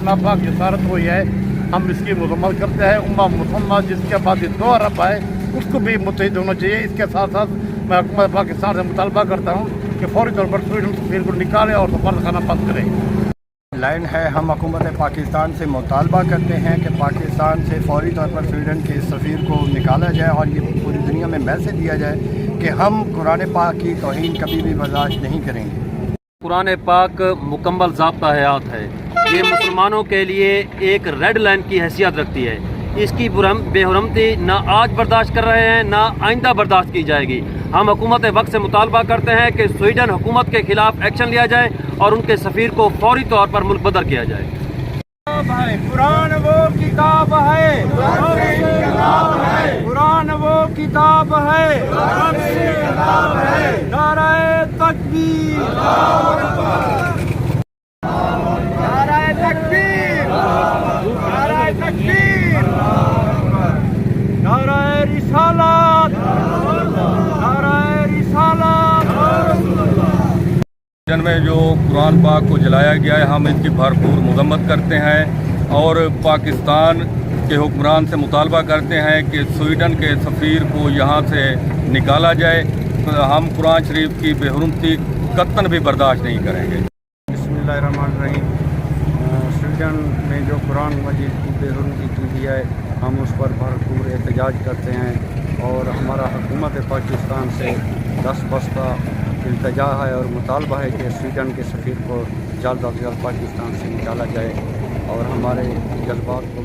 नापाक जसारत हुई है, हम इसकी मजम्मत करते हैं। उम्मा मुसम्मा जिसके पास 2 अरब है उसको भी मुतहिद होना चाहिए। इसके साथ साथ मैं हुकूमत पाकिस्तान से मुतालबा करता हूँ कि फौरी तौर पर स्वीडन सफीर को निकाले और सफारतखाना बंद करें। लाइन है, हम हुकूमत पाकिस्तान से मुतालबा करते हैं कि पाकिस्तान से फौरी तौर पर स्वीडन के सफ़ीर को निकाला जाए और ये पूरी दुनिया में मैसेज दिया जाए कि हम कुरान पाक की तौहीन कभी भी बर्दाश्त नहीं करेंगे। कुरान पाक मुकम्मल ज़ाब्ता हयात है। ये मुसलमानों के लिए एक रेड लाइन की हैसियत रखती है। इसकी बेहुरमती ना आज बर्दाश्त कर रहे हैं, ना आइंदा बर्दाश्त की जाएगी। हम हुकूमत वक्त से मुतालबा करते हैं कि स्वीडन हुकूमत के खिलाफ एक्शन लिया जाए और उनके सफ़ीर को फौरी तौर पर मुल्क बदर किया जाए। कुरान वो किताब है, कुरान वो किताब है, नाराए तकबीर, नाराए तकबीर, नाराए तकबीर, नाराए रिसालत, नाराए रिसालत। में जो कुरान पाक को जलाया गया है, हम इसकी भरपूर मजम्मत करते हैं और पाकिस्तान के हुक्मरान से मुतालबा करते हैं कि स्वीडन के सफ़ीर को यहाँ से निकाला जाए। हम कुरान शरीफ की बेहुरमती कतन भी बर्दाश्त नहीं करेंगे। बिस्मिल्लाहिर्रहमानिर्रहीम। स्वीडन में जो कुरान मजीद की बेहुरमती की गई है, हम उस पर भरपूर एहतजाज करते हैं और हमारा हुकूमत पाकिस्तान से 10 बस्ता इल्तजा है और मुतालबा है कि स्वीडन के सफ़ीर को जल्द अज जल्द पाकिस्तान से निकाला जाए और हमारे जज्बात को